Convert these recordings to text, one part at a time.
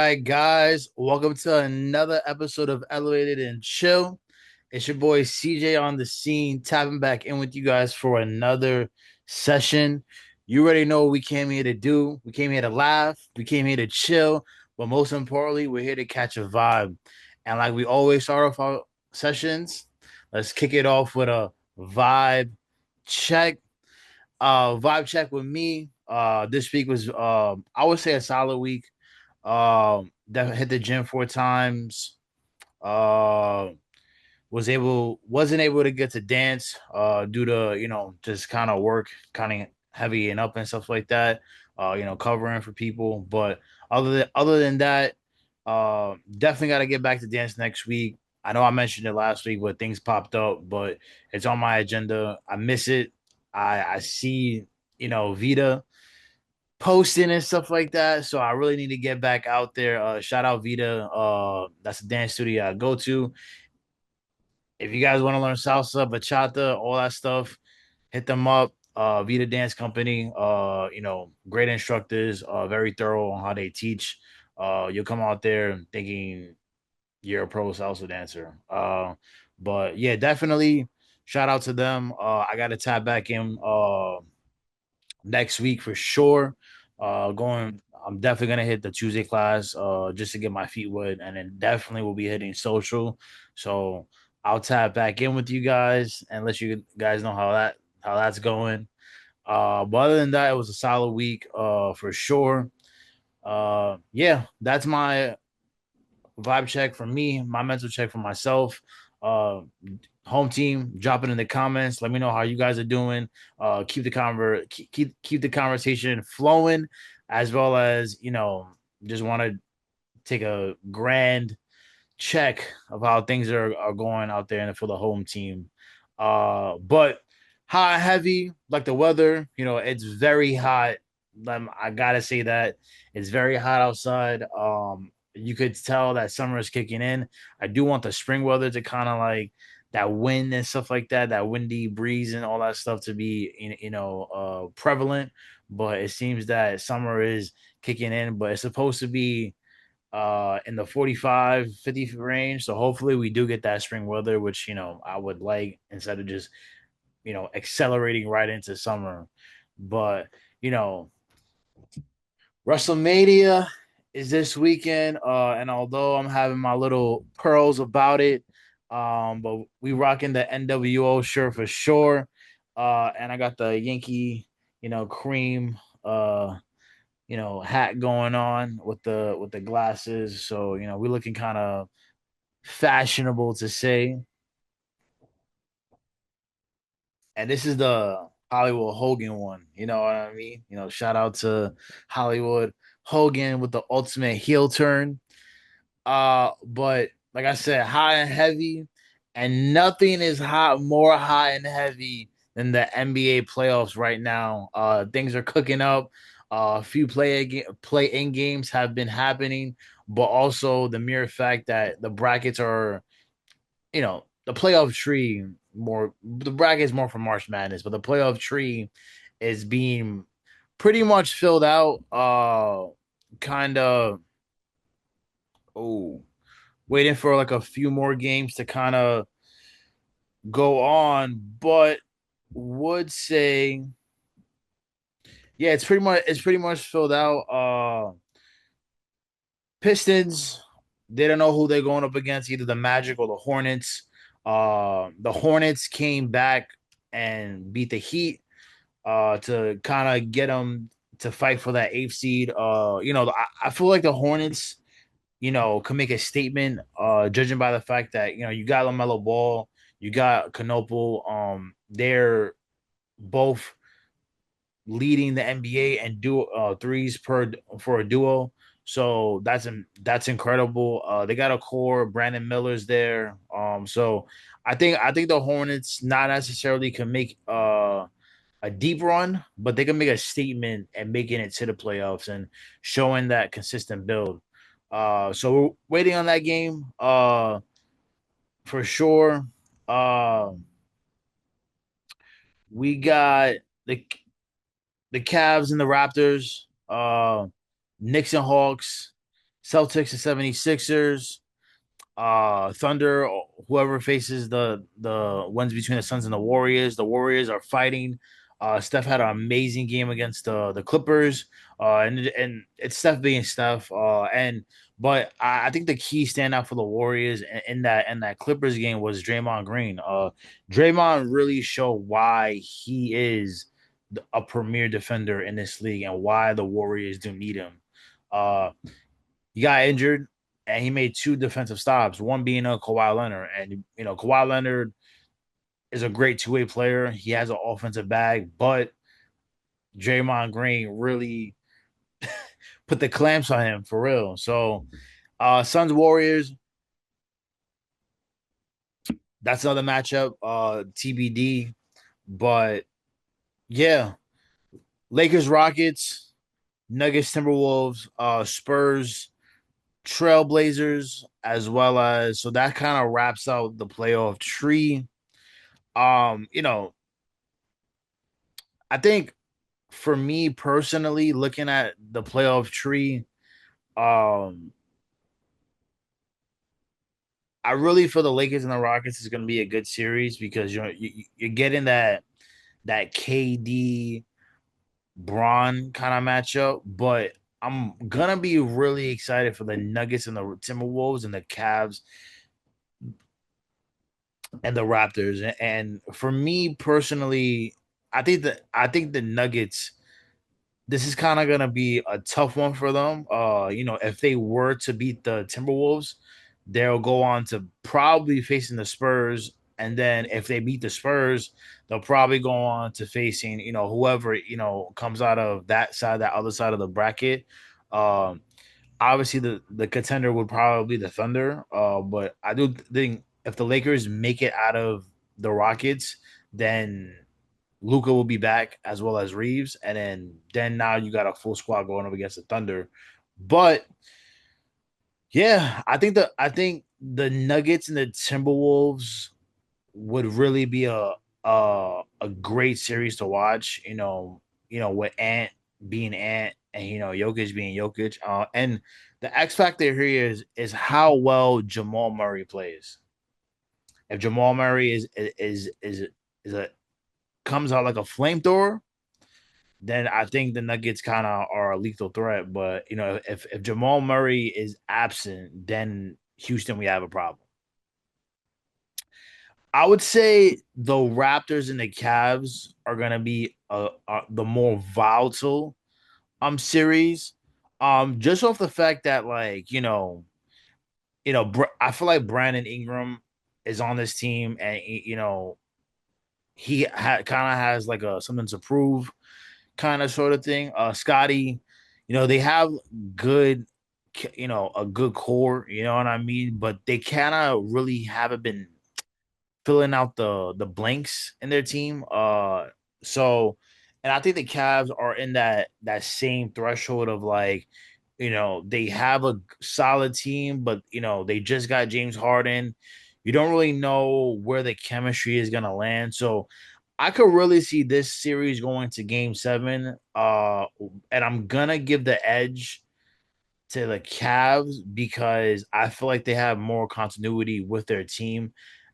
right, guys, welcome to another episode of Elevated and Chill. It's your boy CJ on the scene, tapping back in with you guys for another session. You already know what we came here to do. We came here to laugh, we came here to chill, but most importantly, we're here to catch a vibe. And like we always start off our sessions, let's kick it off with a vibe check. Vibe check with me. This week was I would say a solid week. That hit the gym 4 times. Uh, wasn't able to get to dance due to just kind of work, kind of heavy and up and stuff like that. Covering for people. But other than that, definitely got to get back to dance next week. I know I mentioned it last week, but things popped up. But it's on my agenda. I miss it. I see Vita posting and stuff like that. So I really need to get back out there. Shout out Vita. That's a dance studio I go to. If you guys want to learn salsa, bachata, all that stuff, hit them up. Vita Dance Company. Great instructors, very thorough on how they teach. You'll come out there thinking you're a pro salsa dancer. But yeah, definitely shout out to them. I gotta tap back in next week for sure. I'm definitely gonna hit the Tuesday class just to get my feet wet, and then definitely will be hitting social. So I'll tap back in with you guys and let you guys know how that's going. But other than that, it was a solid week for sure. Yeah, that's my vibe check for me, my mental check for myself. Uh, Home team, drop it in the comments. Let me know how you guys are doing. Keep the conversation flowing, as well as just want to take a grand check of how things are going out there and for the home team. But hot and heavy, like the weather, it's very hot. I gotta say that it's very hot outside. You could tell that summer is kicking in. I do want the spring weather to kind of like that wind and stuff like that, that windy breeze and all that stuff to be prevalent. But it seems that summer is kicking in, but it's supposed to be in the 45, 50 range. So hopefully we do get that spring weather, which I would like instead of just accelerating right into summer. But you know, WrestleMania is this weekend, and although I'm having my little pearls about it, but we rocking the NWO shirt for sure, and I got the Yankee, cream, hat going on with the glasses. So we're looking kind of fashionable to say. And this is the Hollywood Hogan one. You know what I mean? Shout out to Hollywood Hogan with the ultimate heel turn. But like I said, hot and heavy, and nothing is more hot and heavy than the NBA playoffs right now. Things are cooking up. A few play in games have been happening, but also the mere fact that the brackets are, the playoff tree more the bracket is more for March Madness, but the playoff tree is being pretty much filled out. Kind of oh waiting for like a few more games to kind of go on, but would say yeah, it's pretty much filled out. Pistons, they don't know who they're going up against, either the Magic or the Hornets. The Hornets came back and beat the Heat to kind of get them to fight for that eighth seed. I feel like the Hornets, can make a statement, judging by the fact that you got LaMelo Ball, you got Canopal. They're both leading the NBA and do threes per for a duo. So that's incredible. They got a core. Brandon Miller's there. So I think the Hornets not necessarily can make a deep run, but they can make a statement and making it to the playoffs and showing that consistent build. So we're waiting on that game. For sure. Uh, we got the the Cavs and the Raptors, Knicks and Hawks, Celtics and 76ers. Thunder, whoever faces the ones between the Suns and the Warriors. The Warriors are fighting. Steph had an amazing game against the Clippers. And it's Steph being Steph. And but I think the key standout for the Warriors in that Clippers game was Draymond Green. Draymond really showed why he is a premier defender in this league and why the Warriors do need him. Uh, he got injured and he made two defensive stops, one being a Kawhi Leonard. And, Kawhi Leonard is a great two-way player. He has an offensive bag, but Draymond Green really put the clamps on him for real. So, Suns Warriors, that's another matchup, TBD. But yeah, Lakers Rockets, Nuggets Timberwolves, Spurs Trailblazers, as well as so that kind of wraps out the playoff tree. Um, you know, I think for me personally, looking at the playoff tree, um, I really feel the Lakers and the Rockets is going to be a good series because you're getting that KD Braun kind of matchup, but I'm gonna be really excited for the Nuggets and the Timberwolves and the Cavs and the Raptors. And for me personally, I think the Nuggets, this is kind of gonna be a tough one for them. If they were to beat the Timberwolves, they'll go on to probably facing the Spurs, and then if they beat the Spurs, they'll probably go on to facing whoever comes out of that other side of the bracket. Um, Obviously the contender would probably be the Thunder. But I do think if the Lakers make it out of the Rockets, then Luca will be back as well as Reeves, and then now you got a full squad going up against the Thunder. But yeah, I think the Nuggets and the Timberwolves would really be a great series to watch. With Ant being Ant and Jokic being Jokic. And the X factor here is how well Jamal Murray plays. If Jamal Murray is a comes out like a flamethrower, then I think the Nuggets kind of are a lethal threat. But if Jamal Murray is absent, then Houston we have a problem. I would say the Raptors and the Cavs are gonna be the more volatile series. Just off the fact that like I feel like Brandon Ingram is on this team, and he kind of has like a something to prove kind of sort of thing. Scotty, they have good, a good core. You know what I mean? But they kind of really haven't been filling out the blanks in their team. So and I think the Cavs are in that same threshold of like, they have a solid team, but they just got James Harden. You don't really know where the chemistry is gonna land. So I could really see this series going to game seven. And I'm gonna give the edge to the Cavs because I feel like they have more continuity with their team.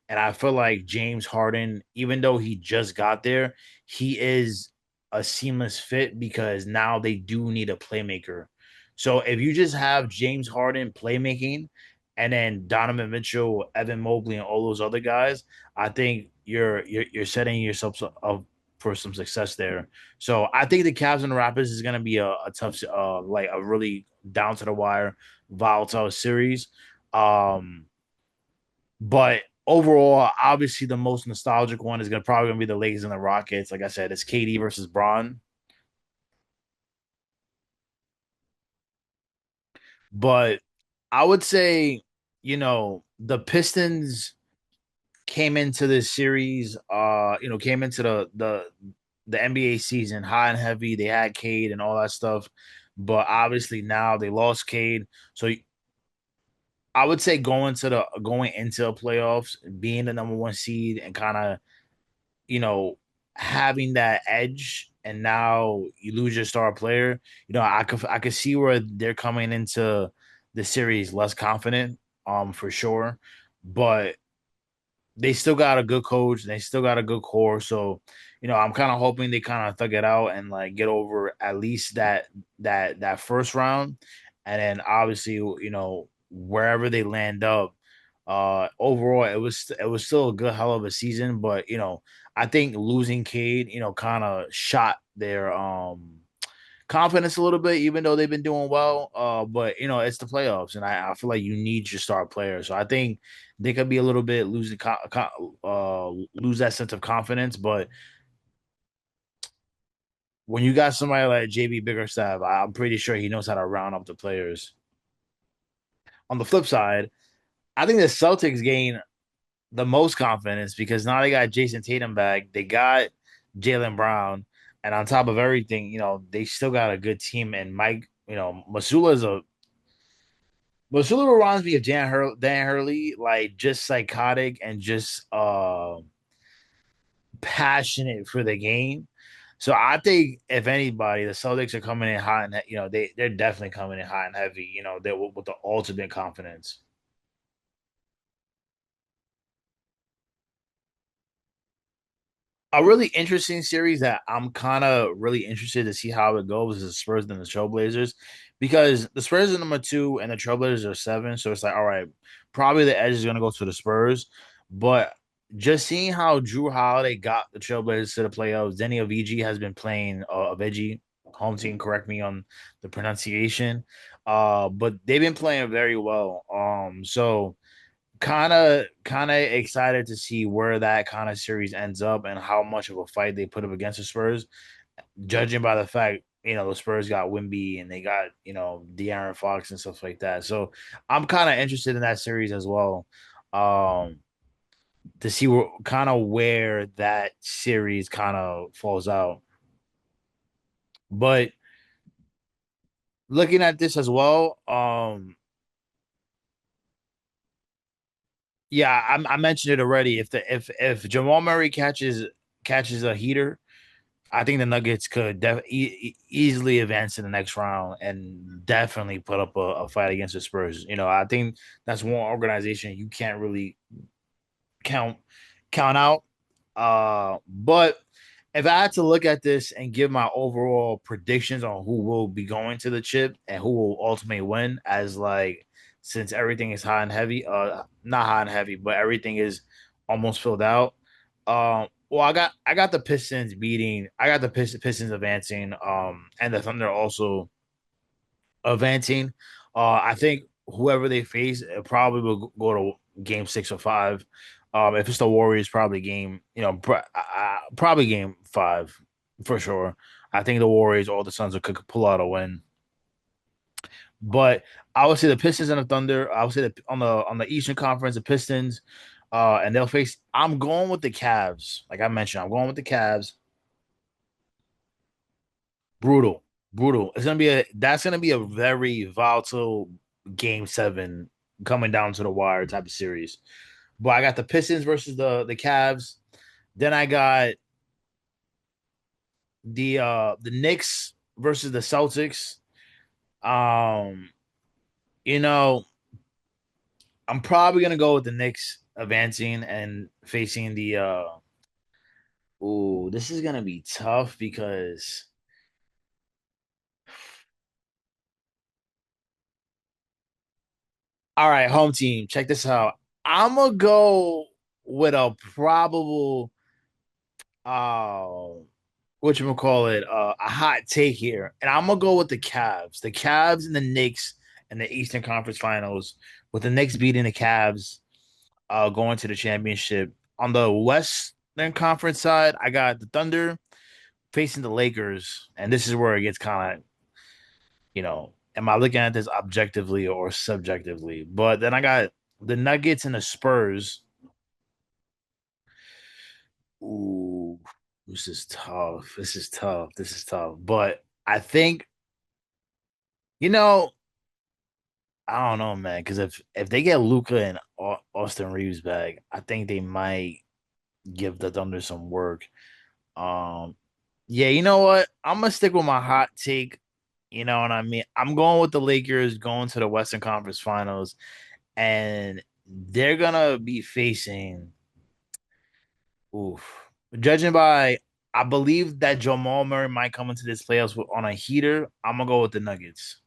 And I feel like James Harden, even though he just got there, he is a seamless fit because now they do need a playmaker. So if you just have James Harden playmaking and then Donovan Mitchell, Evan Mobley, and all those other guys, I think you're setting yourself up for some success there. So I think the Cavs and the Raptors is going to be a tough, like a really down to the wire, volatile series. Um, but overall, obviously, the most nostalgic one is gonna probably gonna be the Lakers and the Rockets. Like I said, it's KD versus Braun. But I would say, the Pistons came into this series, came into the NBA season high and heavy. They had Cade and all that stuff, but obviously now they lost Cade. So I would say going into the playoffs, being the number one seed and kind of, you know, having that edge and now you lose your star player, I could see where they're coming into the series less confident, for sure. But they still got a good coach. They still got a good core. So, I'm kind of hoping they kind of thug it out and like get over at least that first round, and then obviously, wherever they land up. Overall, it was still a good hell of a season, but I think losing Cade, kind of shot their confidence a little bit, even though they've been doing well. But it's the playoffs, and I feel like you need your star player. So I think they could be a little bit lose that sense of confidence. But when you got somebody like JB Biggerstaff, I'm pretty sure he knows how to round up the players. On the flip side, I think the Celtics gain the most confidence because now they got Jason Tatum back, they got Jalen Brown, and on top of everything, they still got a good team. And Mike, Masula reminds me of Dan Hurley, like just psychotic and just passionate for the game. So I think if anybody, the Celtics are coming in hot and they're definitely coming in hot and heavy. They're with the ultimate confidence. A really interesting series that I'm kind of really interested to see how it goes is the Spurs and the Trailblazers, because the Spurs are number 2 and the Trailblazers are 7. So it's like, all right, probably the edge is going to go to the Spurs. But just seeing how Drew Holiday got the Trailblazers to the playoffs, Denny Avicii has been playing Avicii, home team, correct me on the pronunciation. But they've been playing very well. So kind of excited to see where that kind of series ends up and how much of a fight they put up against the Spurs, judging by the fact the Spurs got Wimby and they got De'Aaron Fox and stuff like that. So I'm kind of interested in that series as well, um, to see where that series kind of falls out. But looking at this as well, yeah, I mentioned it already. If Jamal Murray catches a heater, I think the Nuggets could easily advance to the next round and definitely put up a fight against the Spurs. I think that's one organization you can't really count count out. But if I had to look at this and give my overall predictions on who will be going to the chip and who will ultimately win, as like since everything is high and heavy, not high and heavy, but everything is almost filled out. Well, I got the Pistons beating. I got the Pistons advancing. And the Thunder also advancing. I think whoever they face probably will go to game 6 or 5. If it's the Warriors, probably probably game 5 for sure. I think the Warriors or the Suns could pull out a win. But I would say the Pistons and the Thunder. I would say that on the Eastern Conference, the Pistons, and they'll face. I'm going with the Cavs. Like I mentioned, I'm going with the Cavs. Brutal, brutal. That's gonna be a very volatile game 7 coming down to the wire type of series. But I got the Pistons versus the Cavs. Then I got the Knicks versus the Celtics. Um, you know, I'm probably gonna go with the Knicks advancing and facing the ooh, this is gonna be tough because all right, home team, check this out. I'm gonna go with a probable uh what you call it, a hot take here. And I'm gonna go with the Cavs. The Cavs and the Knicks in the Eastern Conference Finals, with the Knicks beating the Cavs, going to the championship. On the Western Conference side, I got the Thunder facing the Lakers, and this is where it gets kind of, am I looking at this objectively or subjectively? But then I got the Nuggets and the Spurs. Ooh, this is tough. This is tough. This is tough. But I think, you know, I don't know, man. Because if they get Luca and Austin Reeves back, I think they might give the Thunder some work. Um, yeah, you know what? I'm gonna stick with my hot take. You know what I mean? I'm going with the Lakers going to the Western Conference Finals, and they're gonna be facing. Oof. Judging by, I believe that Jamal Murray might come into this playoffs on a heater. I'm gonna go with the Nuggets.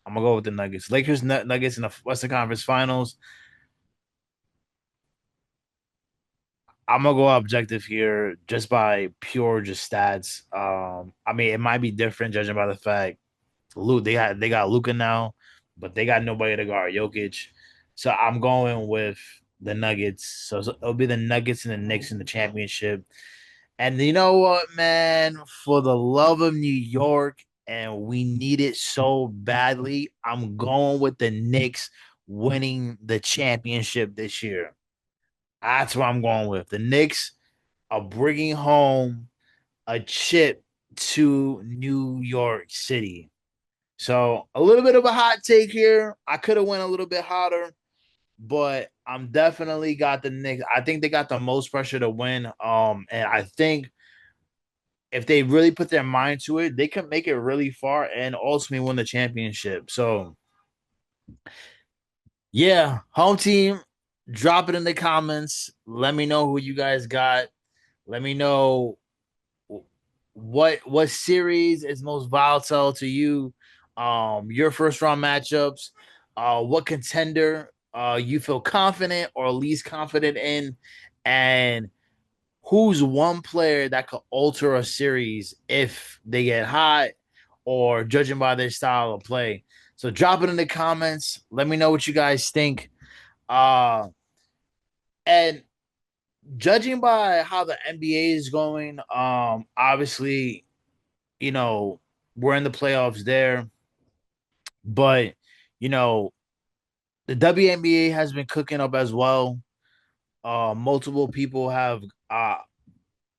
I'm gonna go with the Nuggets. Lakers Nuggets in the Western Conference Finals. I'm gonna go objective here just by pure just stats. I mean it might be different judging by the fact Luke they got Luca now, but they got nobody to guard Jokic. So I'm going with the Nuggets. So it'll be the Nuggets and the Knicks in the championship. And you know what, man? For the love of New York, and we need it so badly, I'm going with the Knicks winning the championship this year. That's what I'm going with. The Knicks are bringing home a chip to New York City. So a little bit of a hot take here. I could have went a little bit hotter, but I'm definitely got the Knicks. I think they got the most pressure to win. And I think if they really put their mind to it, they can make it really far and ultimately win the championship. So yeah, home team, drop it in the comments. Let me know who you guys got. Let me know what series is most volatile to you. Your first round matchups. What contender you feel confident or least confident in, and who's one player that could alter a series if they get hot or judging by their style of play. So drop it in the comments. Let me know what you guys think. Uh and judging by how the NBA is going, obviously, you know, we're in the playoffs there, but you know, the WNBA has been cooking up as well. Multiple people have a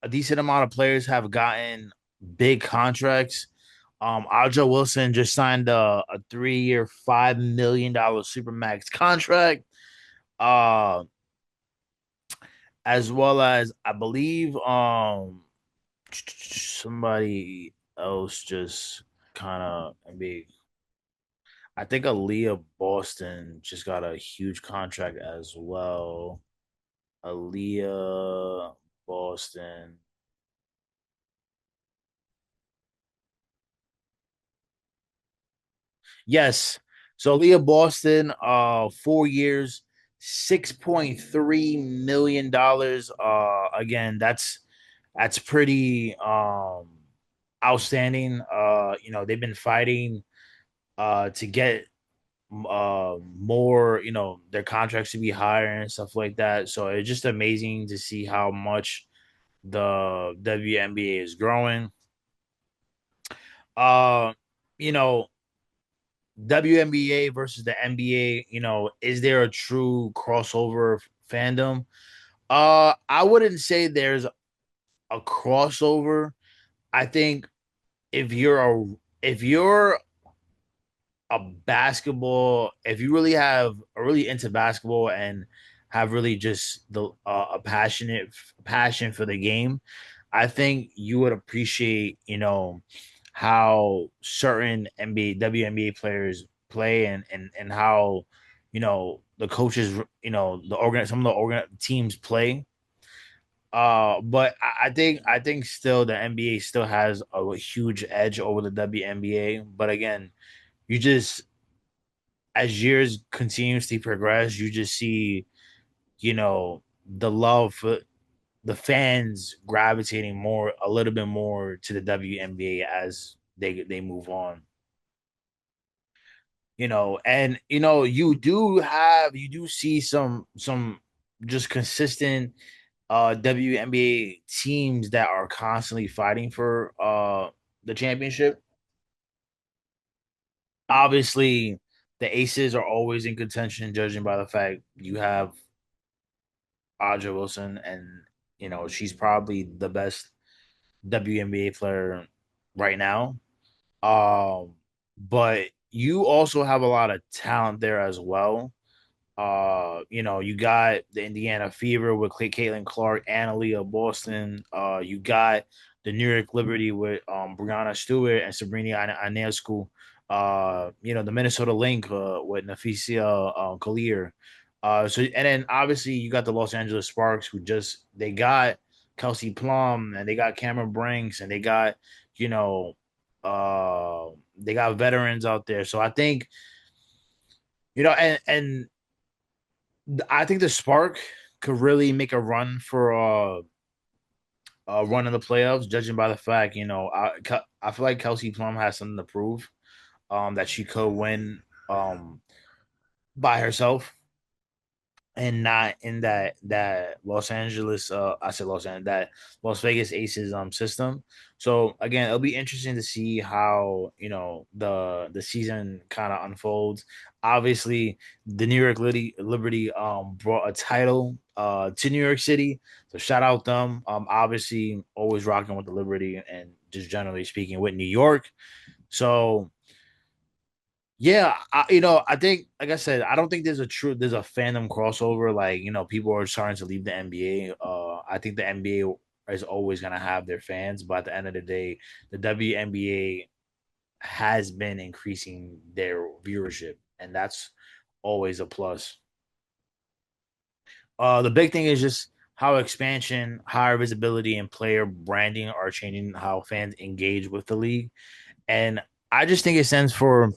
decent amount of players have gotten big contracts. Audra Wilson just signed a 3 year, $5 million supermax contract. Uh, as well as I believe somebody else just kind of I think Aaliyah Boston just got a huge contract as well. Aaliyah Boston. Yes. So Leah Boston, 4 years, $6.3 million. Again, that's pretty outstanding. They've been fighting to get more, their contracts to be higher and stuff like that. So it's just amazing to see how much the WNBA is growing. Uh, you know, WNBA versus the NBA, is there a true crossover fandom? I wouldn't say there's a crossover. I think if you're a if you're a basketball, if you really have are really into basketball and have really just the a passionate passion for the game, I think you would appreciate, how certain NBA WNBA players play and how the coaches, some of the teams play. But I think still the NBA still has a huge edge over the WNBA. But again, you just as years continuously progress, you just see, the love for the fans gravitating more a little bit more to the WNBA as they move on. And you do see some just consistent WNBA teams that are constantly fighting for the championship. Obviously, the Aces are always in contention, judging by the fact you have Audra Wilson, and she's probably the best WNBA player right now. Um, but you also have a lot of talent there as well. You got the Indiana Fever with Caitlin Clark, Analia Boston. You got the New York Liberty with Brianna Stewart and Sabrina Ionescu. The Minnesota Link with Nafisia Collier. And then obviously you got the Los Angeles Sparks, who just they got Kelsey Plum, and they got Cameron Brinks, and they got you know they got veterans out there. So I think and I think the Spark could really make a run for a run in the playoffs, judging by the fact, I feel like Kelsey Plum has something to prove, that she could win by herself and not in that Los Angeles I said Los Angeles that Las Vegas Aces system. So again, it'll be interesting to see how the season kind of unfolds. Obviously, the New York Liberty brought a title to New York City. So shout out them. Obviously always rocking with the Liberty and just generally speaking with New York. So yeah, I think, like I said, I don't think there's a fandom crossover. Like, people are starting to leave the NBA. I think the NBA is always gonna have their fans, but at the end of the day, the WNBA has been increasing their viewership, and that's always a plus. The big thing is just how expansion, higher visibility, and player branding are changing how fans engage with the league. And I just think it stands for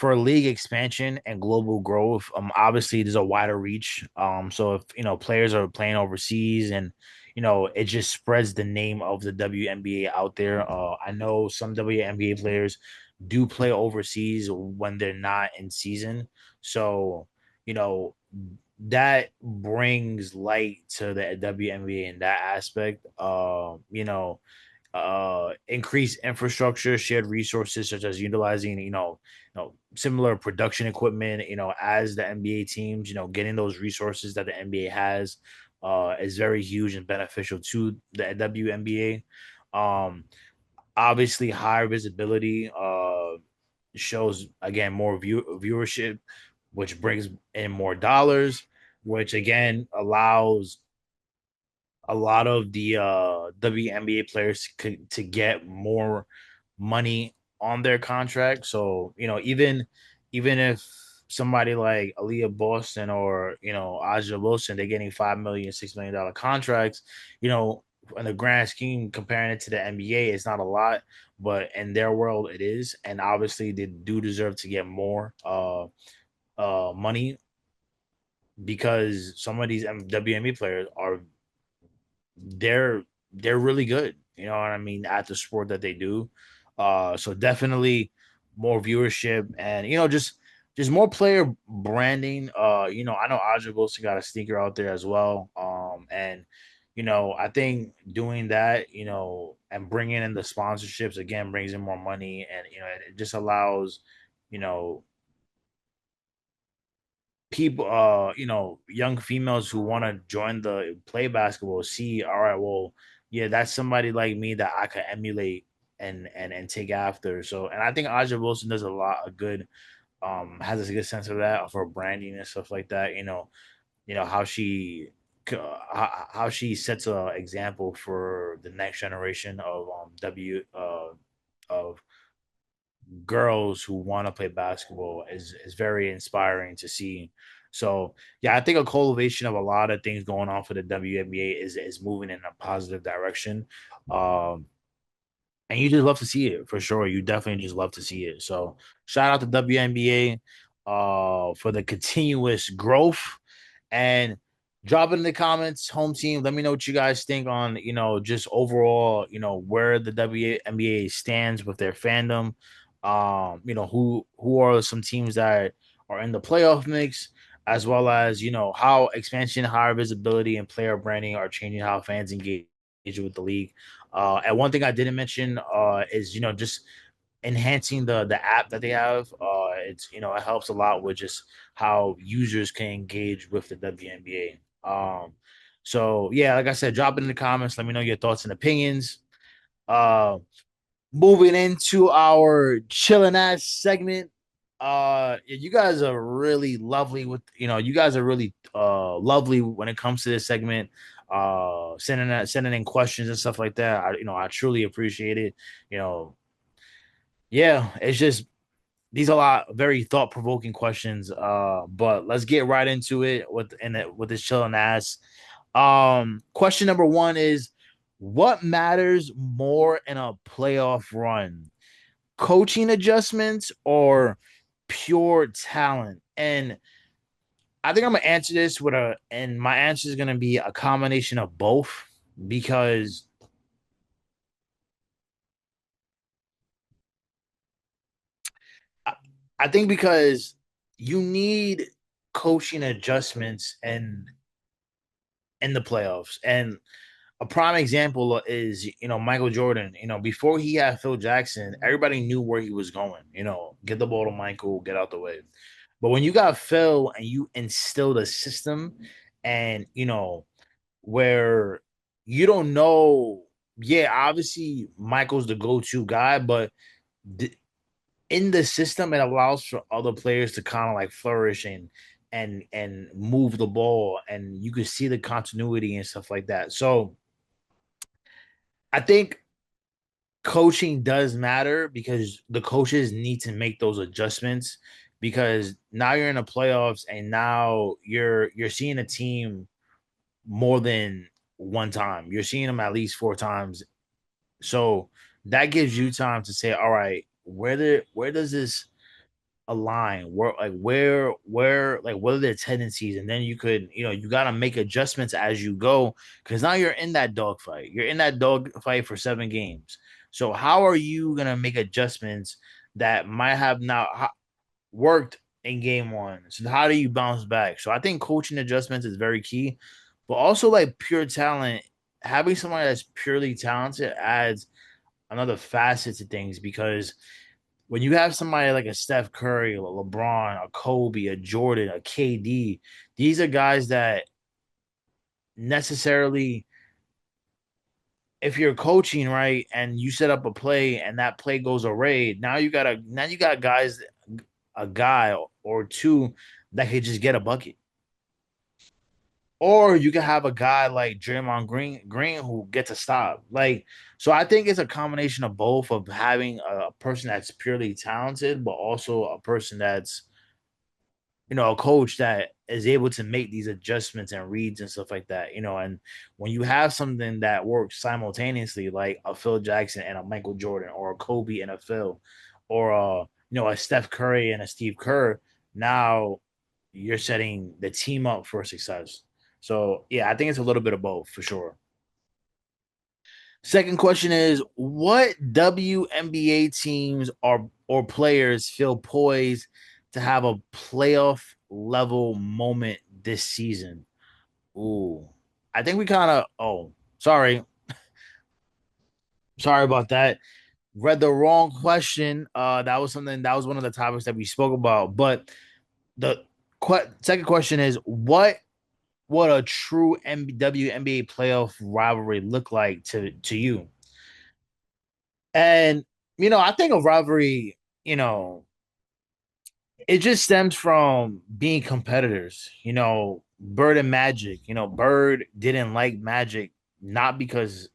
league expansion and global growth. Obviously there's a wider reach. So if players are playing overseas, and it just spreads the name of the WNBA out there. I know some WNBA players do play overseas when they're not in season. So, you know, that brings light to the WNBA in that aspect. Increase infrastructure, shared resources such as utilizing, similar production equipment, as the NBA teams, getting those resources that the NBA has is very huge and beneficial to the WNBA. Obviously, higher visibility shows again more viewership, which brings in more dollars, which again allows a lot of the WNBA players to get more money on their contract. So even if somebody like Aaliyah Boston or Aja Wilson, they're getting $5 million, $6 million contracts. You know, in the grand scheme, comparing it to the NBA, it's not a lot, but in their world, it is, and obviously they do deserve to get more money because some of these WNBA players are they're they're really good. You know what I mean, at the sport that they do. So definitely more viewership and just more player branding. I know Aja Wilson got a sneaker out there as well. And I think doing that, and bringing in the sponsorships again brings in more money, and it just allows you know people young females who want to join the play basketball see, all right, well, yeah, that's somebody like me that I could emulate and take after. So, and I think Aja Wilson does a lot of good, has a good sense of that for branding and stuff like that. How how she sets a example for the next generation of of girls who want to play basketball is very inspiring to see. So yeah, I think a cultivation of a lot of things going on for the WNBA is moving in a positive direction. Um, and you just love to see it for sure. You definitely just love to see it. So shout out to WNBA for the continuous growth, and drop it in the comments, home team. Let me know what you guys think on just overall where the WNBA stands with their fandom. Who are some teams that are in the playoff mix, as well as how expansion, higher visibility, and player branding are changing how fans engage with the league. And one thing I didn't mention is just enhancing the app that they have. It's it helps a lot with just how users can engage with the WNBA. So yeah, like I said, drop it in the comments. Let me know your thoughts and opinions. Uh, Moving into our chilling ass segment. Yeah, you guys are really lovely with you guys are really lovely when it comes to this segment. Sending in questions and stuff like that. I truly appreciate it. You know, yeah, it's just these are a lot very thought provoking questions. But let's get right into it with this chilling ass. Question number one is, what matters more in a playoff run? Coaching adjustments or pure talent? And I think I'm gonna answer this and my answer is gonna be a combination of both because I, I think because you need coaching adjustments and in the playoffs. And a prime example is, Michael Jordan. Before he had Phil Jackson, everybody knew where he was going. Get the ball to Michael, get out the way. But when you got Phil and you instilled a system, and where you don't know, yeah, obviously Michael's the go-to guy, but th- in the system, it allows for other players to kind of like flourish and move the ball, and you can see the continuity and stuff like that. So I think coaching does matter because the coaches need to make those adjustments because now you're in the playoffs and now you're seeing a team more than one time. You're seeing them at least four times. So that gives you time to say, all right, where does this align? Where like what are their tendencies? And then you could, you gotta make adjustments as you go because now you're in that dogfight. You're in that dogfight for 7 games. So how are you gonna make adjustments that might have not worked in game one? So how do you bounce back? So I think coaching adjustments is very key, but also like pure talent. Having somebody that's purely talented adds another facet to things because when you have somebody like a Steph Curry, a LeBron, a Kobe, a Jordan, a KD, these are guys that necessarily, if you're coaching right and you set up a play and that play goes away, now you got guys, a guy or two that could just get a bucket. Or you can have a guy like Draymond Green who gets a stop. Like, so I think it's a combination of both of having a person that's purely talented, but also a person that's, a coach that is able to make these adjustments and reads and stuff like that. And when you have something that works simultaneously, like a Phil Jackson and a Michael Jordan, or a Kobe and a Phil, or a Steph Curry and a Steve Kerr, now you're setting the team up for success. So yeah, I think it's a little bit of both for sure. Second question is, what WNBA teams or players feel poised to have a playoff level moment this season? Ooh. I think we kind of sorry about that. Read the wrong question. That was one of the topics that we spoke about. But the second question is, what a true WNBA playoff rivalry look like to you? And I think a rivalry, it just stems from being competitors. Bird and Magic. Bird didn't like Magic not because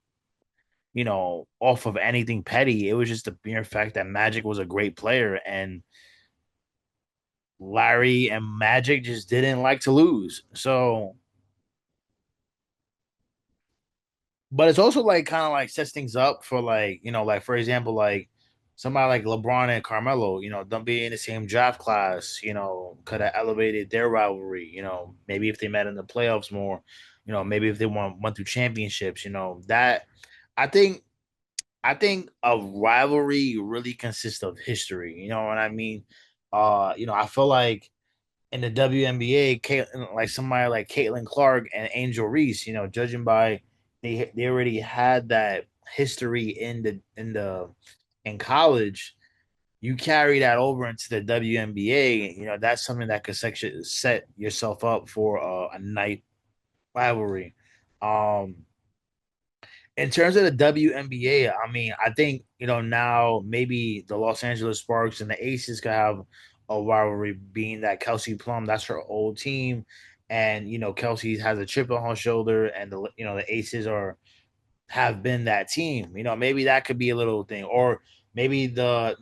off of anything petty. It was just the mere fact that Magic was a great player, and Larry and Magic just didn't like to lose. So, but it's also like kind of like sets things up for like, like for example, like somebody like LeBron and Carmelo, don't be in the same draft class, could have elevated their rivalry. Maybe if they met in the playoffs more, maybe if they went through championships, that I think I think a rivalry really consists of history. You know what I mean? I feel like in the WNBA, like somebody like Caitlin Clark and Angel Reese, judging by they already had that history in college. You carry that over into the WNBA, that's something that could set yourself up for a night rivalry. Um, in terms of the WNBA, I mean, I think now maybe the Los Angeles Sparks and the Aces could have a rivalry, being that Kelsey Plum, that's her old team, and Kelsey has a chip on her shoulder, and the Aces are have been that team. Maybe that could be a little thing, or maybe the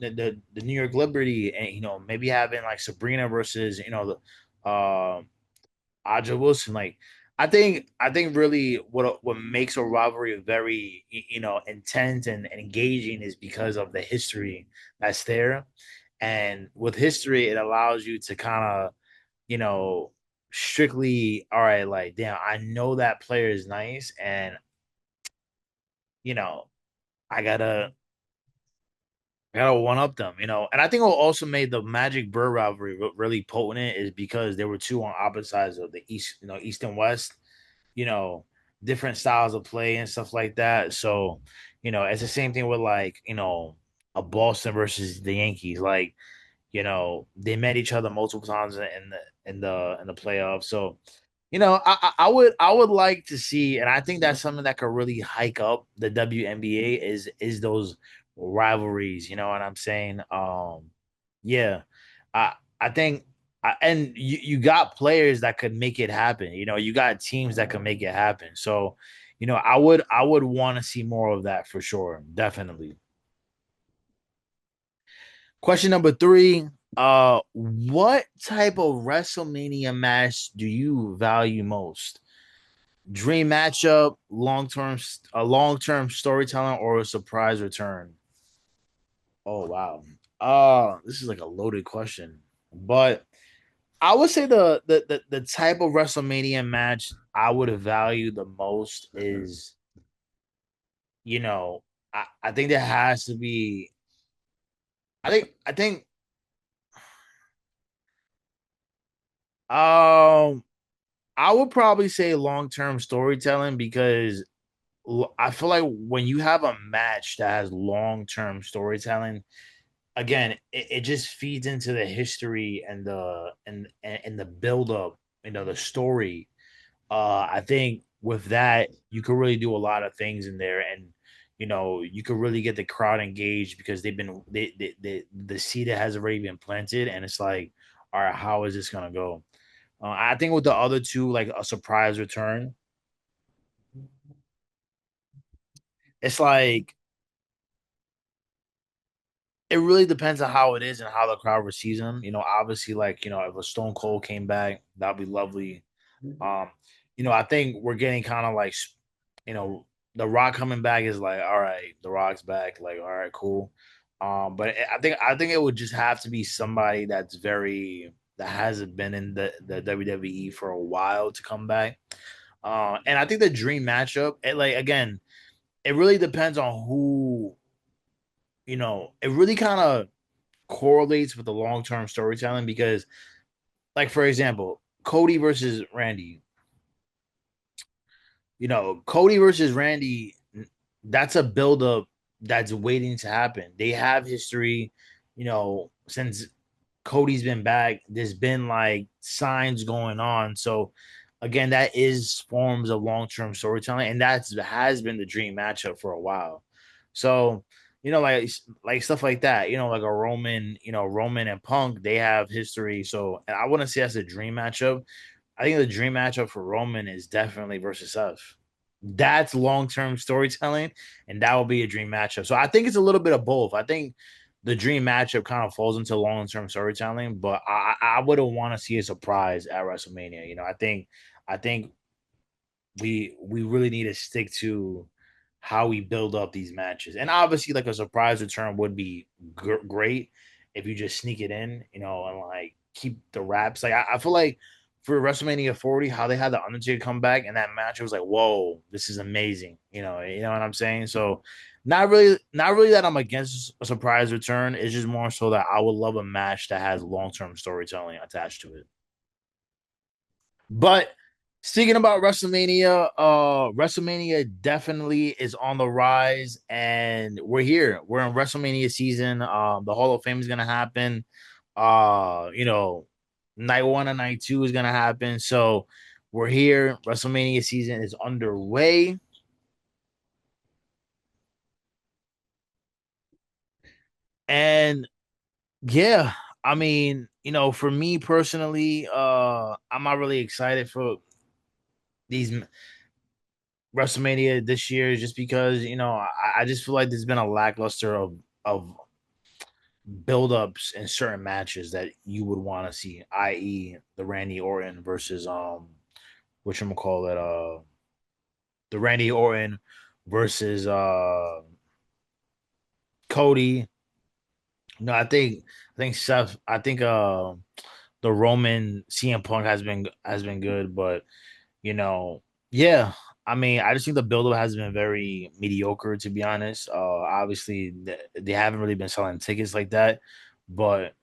New York Liberty, and maybe having like Sabrina versus Aja Wilson. Like, I think really what makes a rivalry very intense and engaging is because of the history that's there, and with history, it allows you to kind of you know strictly, all right, like, damn, I know that player is nice, and you know I gotta one up them, and I think what also made the Magic Bird rivalry really potent is because there were two on opposite sides of the East, East and West, you know, different styles of play and stuff like that. So, it's the same thing with like, a Boston versus the Yankees. Like, they met each other multiple times in the playoffs. So, I would like to see, and I think that's something that could really hike up the WNBA is those rivalries. You know what I'm saying? Yeah, I think, and you got players that could make it happen. You got teams that can make it happen. So, I would want to see more of that for sure, definitely. Question number three. What type of WrestleMania match do you value most? Dream matchup, long term storytelling, or a surprise return? Oh wow. This is like a loaded question. But I would say the type of WrestleMania match I would value the most is, you know, I think there has to be I think um I would probably say long-term storytelling because I feel like when you have a match that has long-term storytelling, again, it just feeds into the history and the build up, the story. I think with that, you could really do a lot of things in there, and you could really get the crowd engaged because the seed has already been planted, and it's like, all right, how is this gonna go? I think with the other two, like a surprise return, it's like it really depends on how it is and how the crowd receives him. Obviously, like, if a Stone Cold came back, that'd be lovely. Um, I think we're getting kind of like, you know, the Rock coming back is like, all right, the Rock's back, like, all right, cool. But I think it would just have to be somebody that hasn't been in the WWE for a while to come back. And I think the dream matchup, like, again, it really depends on who, it really kind of correlates with the long term storytelling because, like, for example, Cody versus Randy. Cody versus Randy, that's a buildup that's waiting to happen. They have history, since Cody's been back. There's been like signs going on. So again, that is forms of long term storytelling, and that has been the dream matchup for a while. So like stuff like that. Like a Roman and Punk, they have history. So, and I wouldn't say that's a dream matchup. I think the dream matchup for Roman is definitely versus Seth. That's long term storytelling, and that will be a dream matchup. So I think it's a little bit of both. I think the dream matchup kind of falls into long term storytelling, but I wouldn't want to see a surprise at WrestleMania. I think we really need to stick to how we build up these matches. And obviously, like a surprise return would be great if you just sneak it in, and like keep the wraps. Like I feel like for WrestleMania 40, how they had the Undertaker come back and that match, it was like, whoa, this is amazing. You know what I'm saying? So not really that I'm against a surprise return. It's just more so that I would love a match that has long-term storytelling attached to it. But speaking about WrestleMania, WrestleMania definitely is on the rise, and we're here. We're in WrestleMania season. The Hall of Fame is gonna happen. Night one and night two is gonna happen. So we're here. WrestleMania season is underway, and yeah. I mean, for me personally, I'm not really excited for these WrestleMania this year, just because I just feel like there's been a lackluster of build-ups in certain matches that you would want to see, i.e., the Randy Orton versus which I'm gonna call it the Randy Orton versus Cody. No, I think Seth. I think the Roman CM Punk has been good, but you know, yeah. I mean, I just think the build-up has been very mediocre, to be honest. Obviously, they haven't really been selling tickets like that, but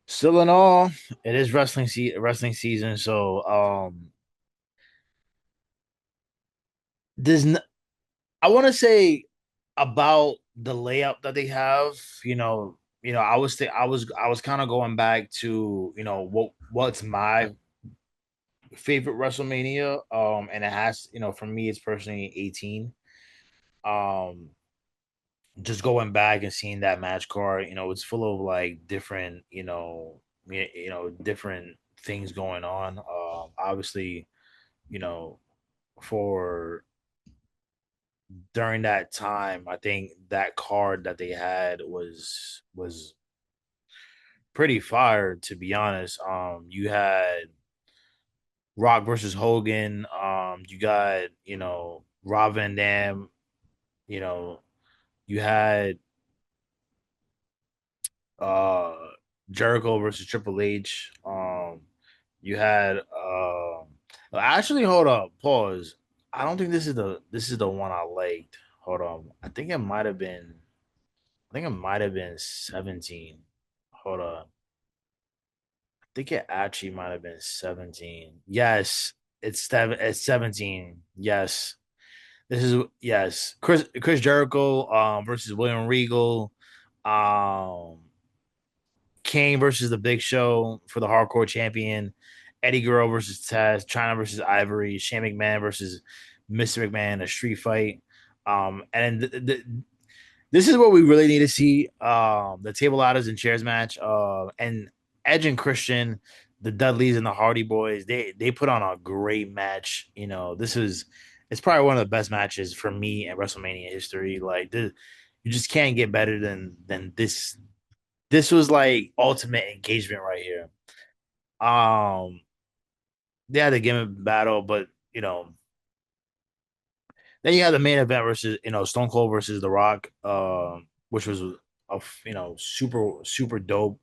still, in all, it is wrestling season. So, there's n- I want to say about the layout that they have. I was kind of going back to what's my favorite WrestleMania. And it has for me it's personally 18. Um, just going back and seeing that match card, it's full of like different different things going on. Obviously, you know for during that time, I think that card that they had was pretty fire, to be honest. You had Rock versus Hogan. You got Rob Van Dam. You know, you had uh Jericho versus Triple H. You had actually, hold up, pause. I don't think this is the one I liked. Hold on. I think it might have been 17. Hold on. I think it actually might have been 17. Yes, it's 17. Yes. This is yes. Chris Jericho versus William Regal. Um Kane versus the Big Show for the hardcore champion. Eddie Guerrero versus Taz. China versus Ivory. Shane McMahon versus Mr. McMahon. A street fight. And this is what we really need to see. The table ladders and chairs match. And Edge and Christian, the Dudleys and the Hardy Boys. They put on a great match. It's probably one of the best matches for me in WrestleMania history. Like you just can't get better than this. This was like ultimate engagement right here. Um, they had the gimmick battle, but then you had the main event versus Stone Cold versus The Rock, which was super super dope.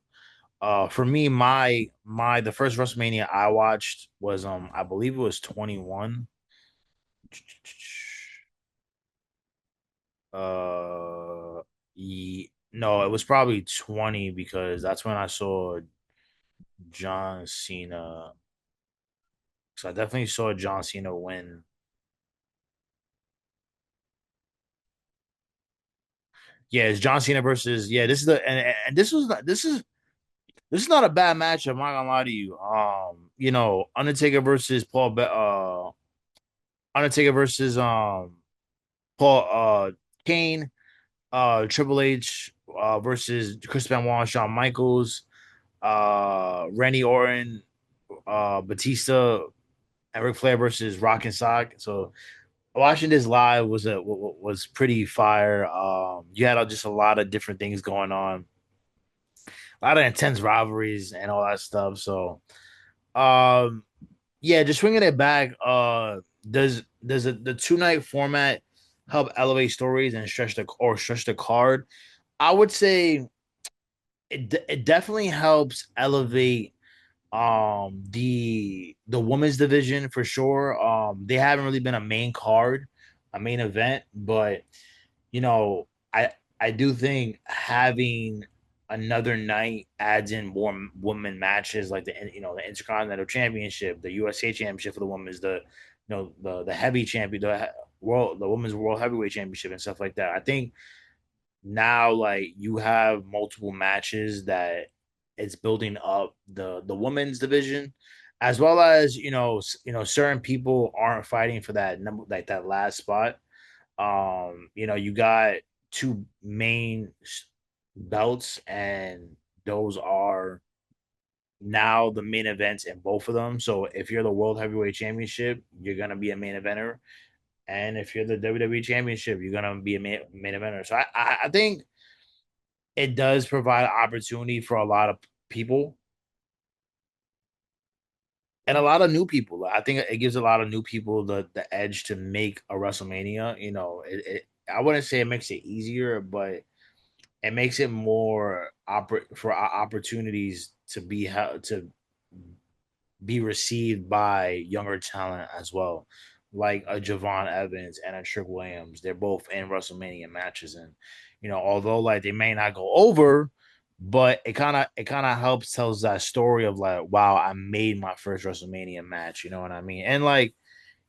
For me, my the first WrestleMania I watched was I believe it was 21. No, it was probably 20 because that's when I saw John Cena. So I definitely saw John Cena win. Yeah, it's John Cena versus This is the and this is not a bad match. I'm not gonna lie to you. Undertaker versus Undertaker versus Paul Kane, Triple H versus Chris Benoit, and Shawn Michaels, Randy Orton, Batista, and Ric Flair versus Rock and Sock. So watching this live was pretty fire. You had just a lot of different things going on, a lot of intense rivalries and all that stuff. So, um, yeah, just swinging it back. Does the 2 night format help elevate stories and stretch the card? I would say it definitely helps elevate the women's division for sure. They haven't really been a main event, but you know, I do think having another night adds in more women matches like the Intercontinental Championship, the USA Championship for the women's, the heavy champion, the women's World Heavyweight Championship and stuff like that. I think now like you have multiple matches that it's building up the women's division, as well as certain people aren't fighting for that number, like that last spot. You got two main belts, and those are now the main events in both of them. So if you're the World Heavyweight Championship, you're gonna be a main eventer, and if you're the WWE Championship, you're gonna be a main eventer. So I think it does provide opportunity for a lot of people and a lot of new people. I think it gives a lot of new people the edge to make a WrestleMania. I wouldn't say it makes it easier, but it makes it more for opportunities to be received by younger talent as well, like a Javon Evans and a Trick Williams. They're both in WrestleMania matches, and although like they may not go over, but it kind of helps tells that story of like, wow, I made my first WrestleMania match. You know what I mean? And like,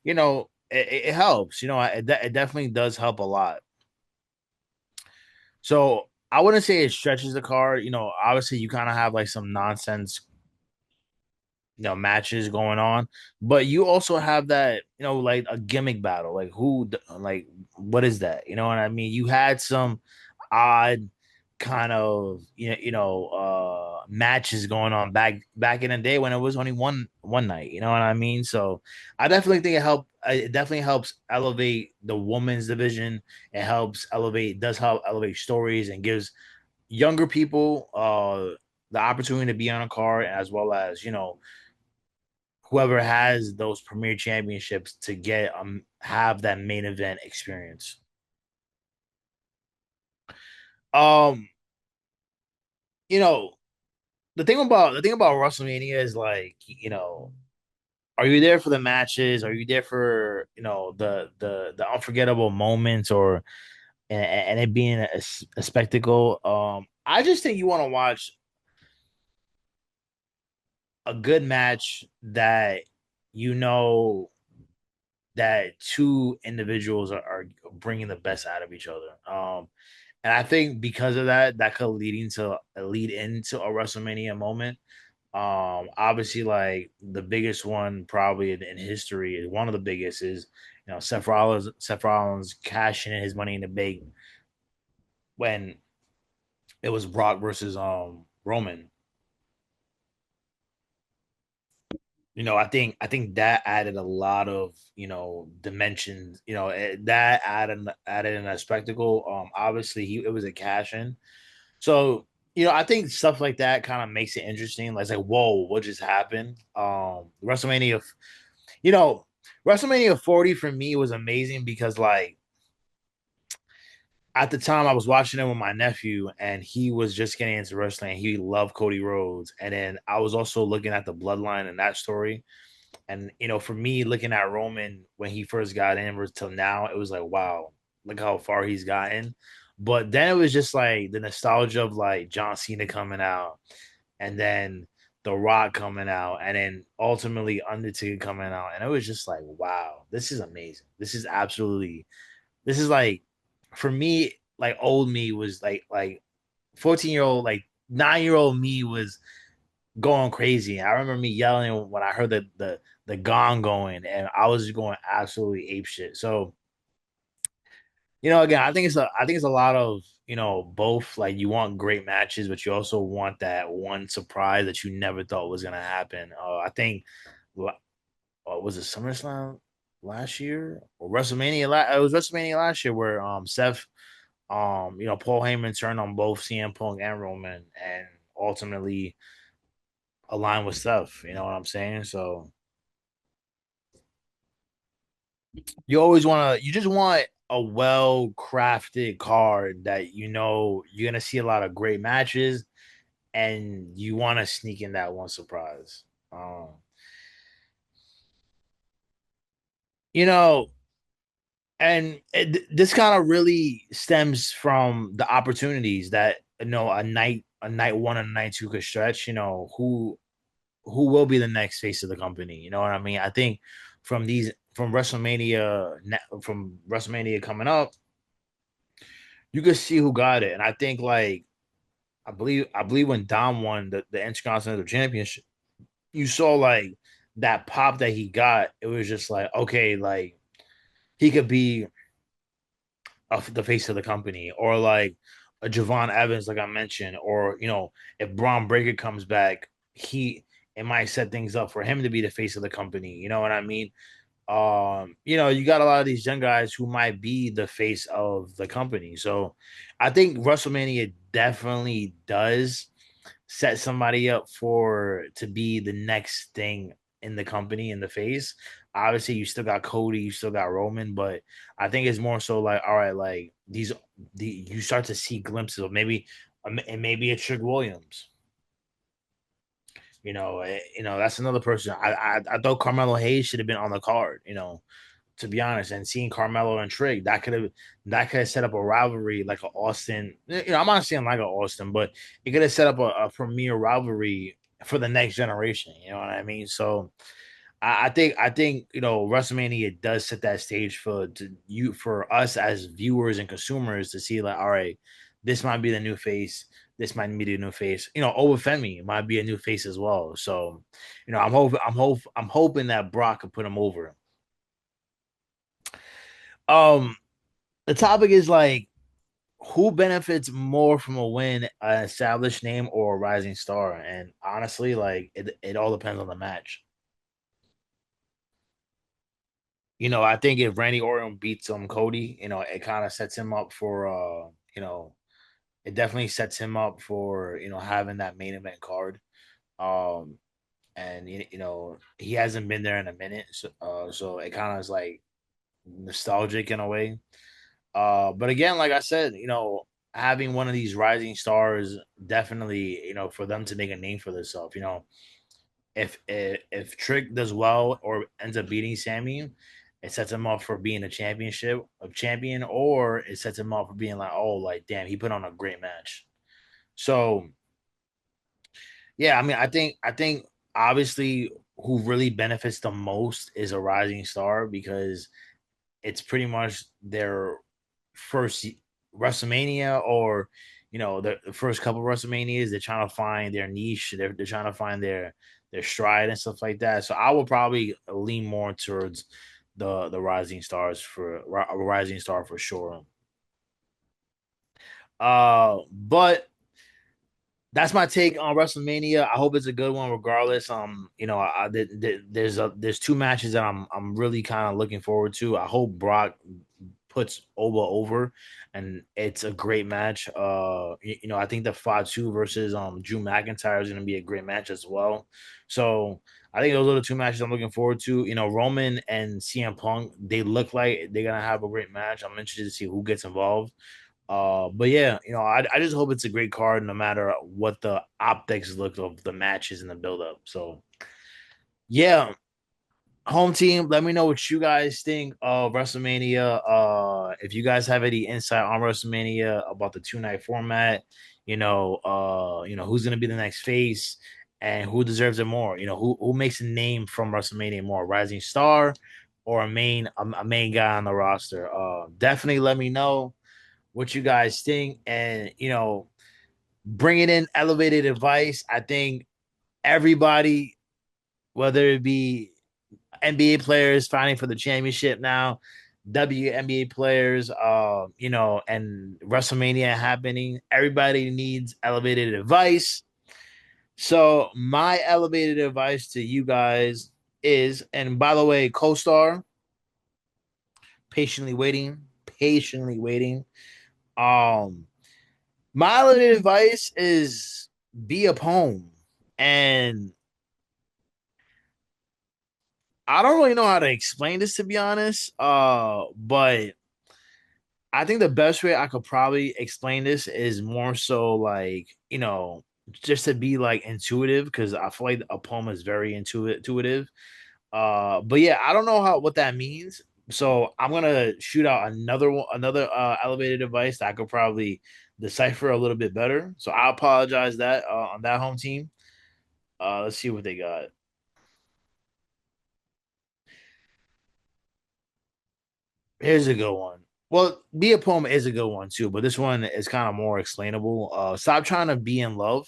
it helps. It definitely does help a lot. So I wouldn't say it stretches the card. Obviously you kind of have like some nonsense matches going on, but you also have that like a gimmick battle, like like what is that, you know what I mean? You had some odd kind of matches going on back in the day when it was only one night, you know what I mean? So I definitely think it definitely helps elevate the women's division. It helps elevate does help elevate stories and gives younger people the opportunity to be on a card, as well as whoever has those premier championships to get have that main event experience. Um, you know, the thing about WrestleMania is like, are you there for the matches? Are you there for the unforgettable moments, or and it being a spectacle? I just think you want to watch a good match that you know that two individuals are bringing the best out of each other. And I think because of that, that could lead into a WrestleMania moment. Obviously, like the biggest one probably in history, one of the biggest is Seth Rollins cashing in his Money in the Bank when it was Brock versus Roman. I think that added a lot of dimensions. That added in a spectacle. Obviously it was a cash in. So I think stuff like that kind of makes it interesting. Like, it's like, whoa, what just happened? You know, WrestleMania 40 for me was amazing because like at the time I was watching it with my nephew and he was just getting into wrestling. He loved Cody Rhodes, and then I was also looking at the bloodline and that story. And for me, looking at Roman when he first got in till now, it was like, wow, look how far he's gotten. But then it was just like the nostalgia of like John Cena coming out, and then The Rock coming out, and then ultimately Undertaker coming out, and it was just like, wow, this is amazing. This is like, for me, like old me was like 14-year-old, like 9-year-old me was going crazy. I remember me yelling when I heard the gong going, and I was just going absolutely ape shit. So again, I think it's a lot of both. Like, you want great matches, but you also want that one surprise that you never thought was gonna happen. I think was it SummerSlam last year or WrestleMania? It was WrestleMania last year where Seth Paul Heyman turned on both CM Punk and Roman, and ultimately aligned with Seth. You know what I'm saying? So you just want a well crafted card that you're gonna see a lot of great matches, and you want to sneak in that one surprise. Um, you know, and this kind of really stems from the opportunities that a night one and a night two could stretch. Who will be the next face of the company? You know what I mean? I think from WrestleMania coming up, you could see who got it. And I think like I believe when Dom won the Intercontinental Championship, you saw like that pop that he got. It was just like, okay, like he could be the face of the company, or like a Javon Evans, like I mentioned, or if Braun Breaker comes back, he it might set things up for him to be the face of the company. You know what I mean? You got a lot of these young guys who might be the face of the company. So I think WrestleMania definitely does set somebody up for to be the next thing in the company in the face. Obviously, you still got Cody, you still got Roman, but I think it's more so like, all right, like you start to see glimpses of maybe, and maybe it's Trick Williams. That's another person. I thought Carmelo Hayes should have been on the card. To be honest, and seeing Carmelo and Trick, that could have set up a rivalry like a Austin. I'm not saying like a Austin, but it could have set up a premier rivalry for the next generation. You know what I mean? So I think WrestleMania does set that stage for us as viewers and consumers to see like, all right, this might be the new face. This might be the new face. Obafemi might be a new face as well. So, I'm hoping that Brock could put him over. Um, the topic is like, who benefits more from a win, an established name or a rising star? And honestly, like it all depends on the match. I think if Randy Orton beats Cody, it kind of sets him up for it definitely sets him up for having that main event card. Um and he hasn't been there in a minute, so it kind of is like nostalgic in a way. But again, like I said, having one of these rising stars definitely, for them to make a name for themselves, if Trick does well or ends up beating Sammy, it sets him up for being a championship of champion, or it sets him up for being like, oh, like damn, he put on a great match. So yeah, I mean, I think obviously who really benefits the most is a rising star because it's pretty much their first WrestleMania, or the first couple of WrestleManias. They're trying to find their niche. They're trying to find their stride and stuff like that. So I would probably lean more towards the rising stars for a rising star for sure. But that's my take on WrestleMania. I hope it's a good one, regardless. There's two matches that I'm really kind of looking forward to. I hope Brock puts Oba over, and it's a great match. I think the Fatu versus Drew McIntyre is going to be a great match as well. So I think those are the two matches I'm looking forward to. Roman and CM Punk, they look like they're gonna have a great match. I'm interested to see who gets involved. But yeah, I just hope it's a great card no matter what the optics look of the matches and the build up. So yeah, home team, let me know what you guys think of WrestleMania. If you guys have any insight on WrestleMania about the 2 night format, who's gonna be the next face and who deserves it more. Who makes a name from WrestleMania more, a rising star or a main guy on the roster. Definitely let me know what you guys think, and bringing in elevated advice. I think everybody, whether it be NBA players fighting for the championship now, WNBA players, and WrestleMania happening, everybody needs elevated advice. So my elevated advice to you guys is, and by the way, co-star, patiently waiting. Um, My little advice is be a poem. And I don't really know how to explain this, to be honest. But I think the best way I could probably explain this is more so like, just to be like intuitive, because I feel like a poem is very intuitive. But yeah, I don't know what that means. So I'm gonna shoot out another elevated device that I could probably decipher a little bit better. So I apologize that on that home team. Let's see what they got. Here's a good one. Well, be a poem is a good one too, but this one is kind of more explainable. Stop trying to be in love.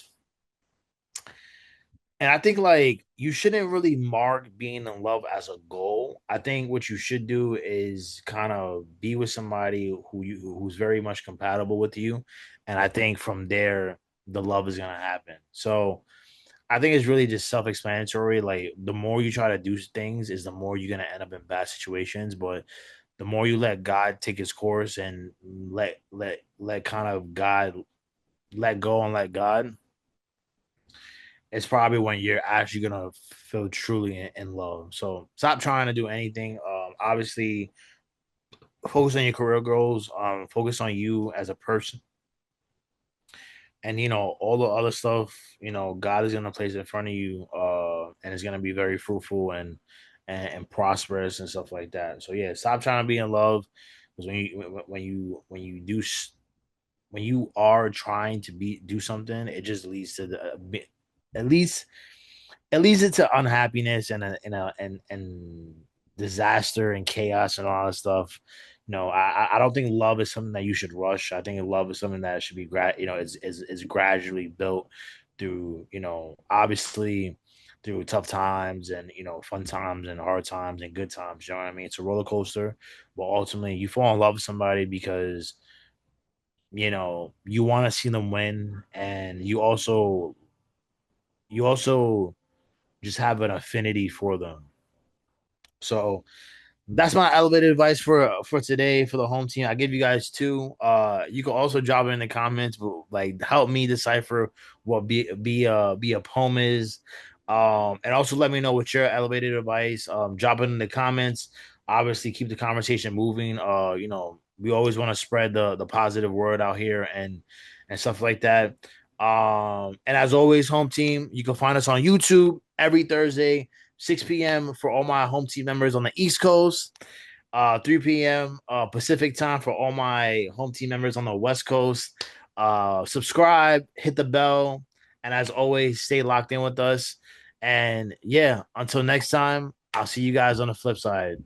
And I think like you shouldn't really mark being in love as a goal. I think what you should do is kind of be with somebody who's very much compatible with you, and I think from there the love is gonna happen. So I think it's really just self-explanatory. Like the more you try to do things, is the more you're gonna end up in bad situations. But the more you let God take his course and let kind of God let go and let God, it's probably when you're actually gonna feel truly in love. So stop trying to do anything. Obviously, focus on your career goals. Focus on you as a person, and all the other stuff. God is gonna place in front of you, and it's gonna be very fruitful and prosperous and stuff like that. So yeah, stop trying to be in love because when you are trying to do something, it just leads to at least it leads into unhappiness and disaster and chaos and all that stuff. I don't think love is something that you should rush. I think love is something that should be is gradually built through obviously through tough times and fun times and hard times and good times. You know what I mean? It's a roller coaster, but ultimately you fall in love with somebody because you want to see them win, and you also just have an affinity for them. So that's my elevated advice for today for the home team. I give you guys two. You can also drop it in the comments, but like help me decipher what be a poem is. And also let me know what your elevated advice. Drop it in the comments. Obviously, keep the conversation moving. We always want to spread the positive word out here and stuff like that. And as always, home team, you can find us on YouTube every Thursday 6 p.m. for all my home team members on the East Coast, 3 p.m. Pacific time for all my home team members on the West Coast. Subscribe, hit the bell, and as always, stay locked in with us. And yeah, until next time, I'll see you guys on the flip side.